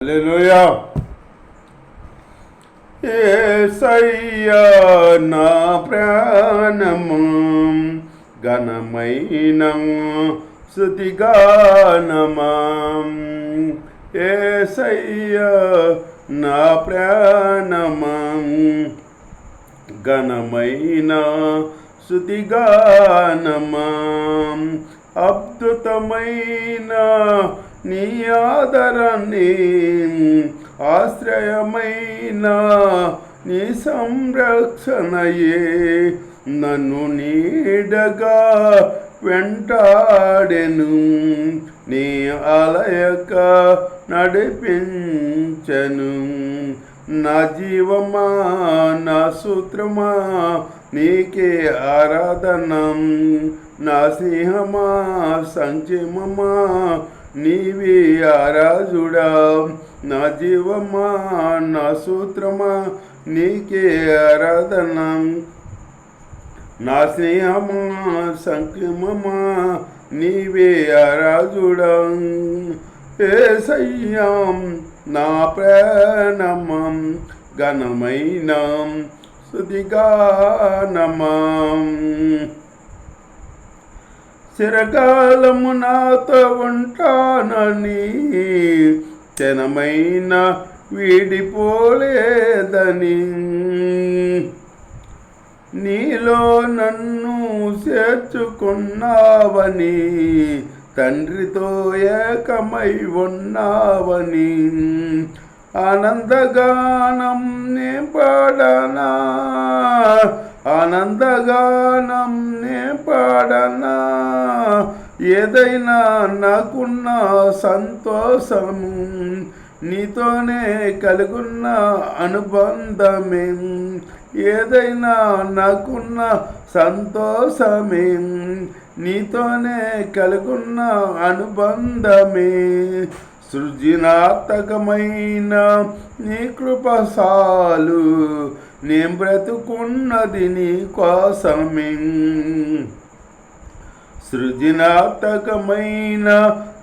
హల్లెలూయా. యేసయ్యా నా ప్రాణము ఘనమైన స్తుతిగానమా. యేసయ్యా నా ప్రాణమా ఘనమైన స్తుతిగానమా. అద్భుతమైన నీ ఆదరణి ఆశ్రయమైన నీ సంరక్షణయే నన్ను నీడగా వెంటాడెను. నీ అలయక నడిపించెను. నా జీవమా నా సూత్రమా నీకే ఆరాధనం. నా స్నేహమా సంక్షేమమా నీవే ఆరాజుడా. నా జీవమా నా సూత్రమా నీకే ఆరాధనం. నా స్నేహమా సంక్షేమమా నీవే ఆరాజుడా. యేసయ్యా నా ప్రాణమం ఘనమైన స్తుతిగానమా. చిరకాలము నాతో ఉంటానని క్షణమైన వీడిపోలేదని నీలో నన్ను చేర్చుకున్నావని తండ్రితో ఏకమై ఉన్నావని ఆనందగానం నే పాడనా. ఆనందగానం నే పాడనా. ఏదైనా నాకున్న సంతోషము నీతోనే కలుగున్న అనుబంధమే. ఏదైనా నాకున్న సంతోషమే నీతోనే కలుగున్న అనుబంధమే. సృజనాత్మకమైన నీ కృపసాలు నే బ్రతుకున్నది నీ కోసమే. సృజనాత్మకమైన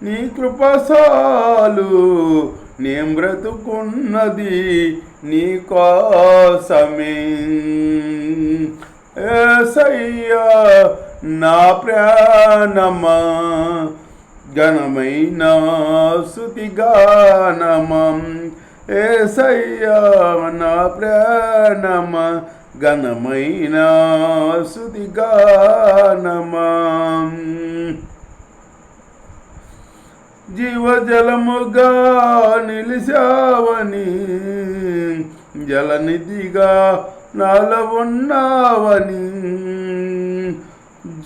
నీ కృపసాలు నే బ్రతుకున్నది నీ కోసమే. యేసయ్యా నా ప్రాణమా ఘనమైన స్తుతిగానమా. యేసయ్యా నా ప్రాణమా ఘనమైన స్తుతిగానమా. జీవజలముగా నిలిచావని జలనిధిగా నాలో ఉన్నావని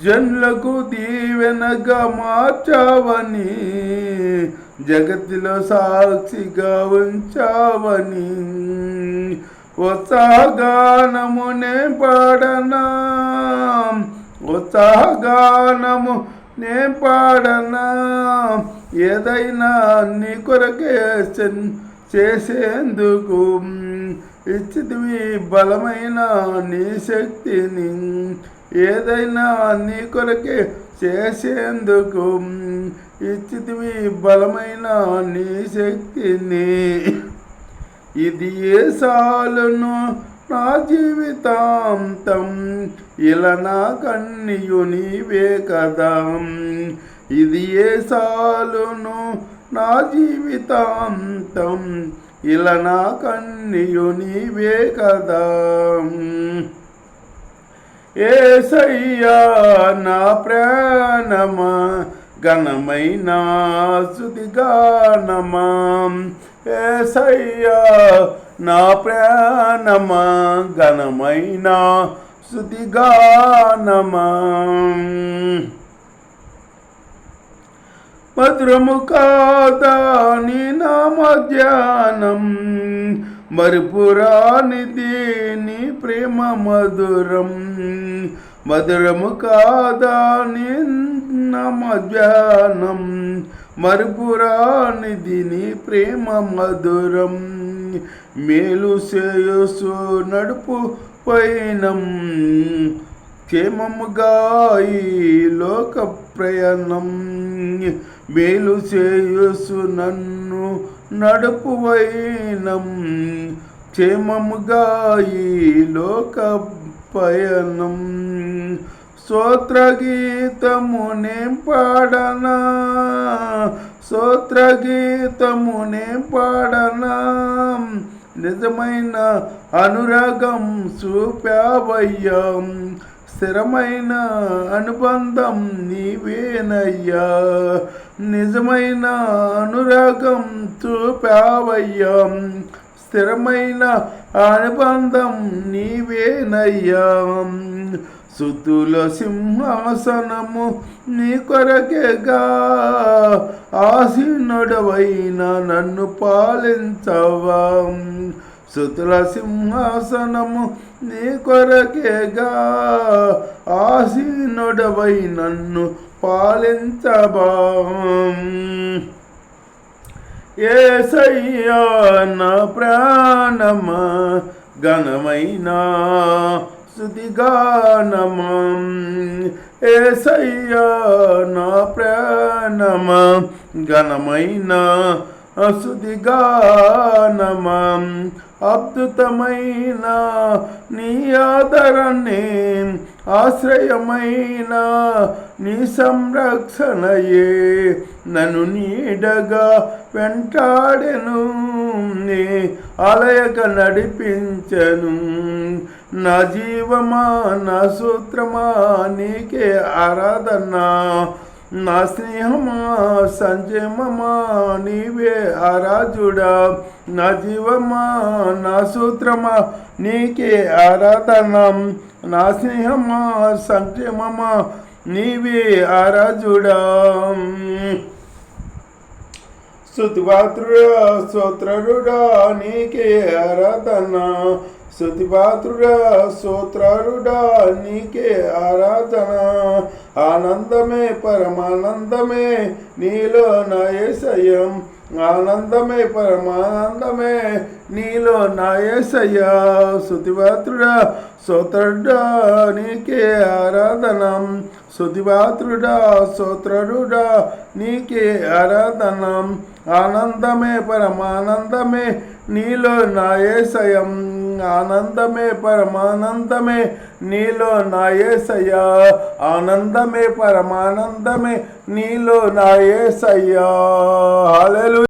జనులకు దీవెనగా మార్చావని జగత్తులో సాక్షిగా ఉంచావని ఉత్సాహగానము నే పాడనా. ఉత్సాహగానము నే పాడనా. ఏదైనా నీ కొరకే చేసేందుకు ఇచ్చితివి బలమైన నీ శక్తిని. ఏదైనా నీ కొరకే చేసేందుకు ఇచ్చితివి బలమైన నీ శక్తిని. ఇది ఏ సాలును నా జీవితాంతం ఇలా నా కన్నియు నీవే కదా. ఇది ఏ సాలును నా జీవితాంతం ఇలా నా కన్నియు నీవే కదా. యేసయ్యా నా ప్రాణమా ఘనమైన స్తుతిగానమా. యేసయ్యా నా ప్రాణమా ఘనమైన స్తుతిగానమా. మధురము కాదా నీ నామ ధ్యానం. మరుపురానిది నీ ప్రేమ మధురం. మధురము కాదా నీ నామ ధ్యానం. మరుపురానిది నీ ప్రేమ మధురం. మేలు శ్రేయస్సు నడుపు పయనం క్షేమముగా ఈ లోక ప్రయాణం. మేలు శ్రేయస్సు నన్ను నడుపు వైనం క్షేమముగా ఈ లోక పయనం. స్తోత్రగీతమునే పాడనా, స్తోత్రగీతమునే పాడనా, నిజమైన అనురాగం చూపావయ్యా, స్థిరమైన అనుబంధం నీవేనయ్యా, నిజమైన అనురాగం చూపావయ్యా, స్థిరమైన అనుబంధం నీవేనయ్యా. స్తుతుల సింహాసనము నీ కొరకేగా, ఆసీనుడవైన నన్ను పాలించవా. స్తుతుల సింహాసనము నీ కొరకేగా, ఆసీనుడవై నన్ను పాలించవా. యేసయ్యా నా ప్రాణమా, ఘనమైన స్తుతిగానమా. యేసయ్యా నా ప్రాణమా, ఘనమైన స్తుతిగానమా. అద్భుతమైన నీ ఆదరణే, ఆశ్రయమైన నీ సంరక్షణయే నన్ను నీడగా వెంటాడెను, నీ ఆలయక నడిపించెను. నా జీవమా నా సూత్రమా నీకే ఆరాధన, నా స్నేహమా సంజయమా నీవే ఆరాజుడా. నా జీవమా నా సూత్రమా నీకే ఆరాధన, నా స్నేహమా సంక్షేమమా నీవే ఆరాజుడా. స్తుతిపాత్రుడా స్తోత్రుడా నీకే ఆరాధన, స్తుతిపాత్రుడా స్తోత్రుడా నీకే ఆరాధన. ఆనందమే పరమానందమే నీలో నా యేసయ్యం, ఆనందమే పరమానందమే నీలో నా యేసయ్యా. స్తుతిపాత్రుడా స్తోత్రుడా నీకే ఆరాధన, స్తుతిపాత్రుడా స్తోత్రుడా నీకే ఆరాధన. ఆనందమే పరమానందమే నీలో నా యేసయ్యం, ఆనందమే పరమానందమే నీలో నా యేసయ్యా, ఆనందమే పరమానందమే నీలో నా యేసయ్యా. హల్లెలూయా.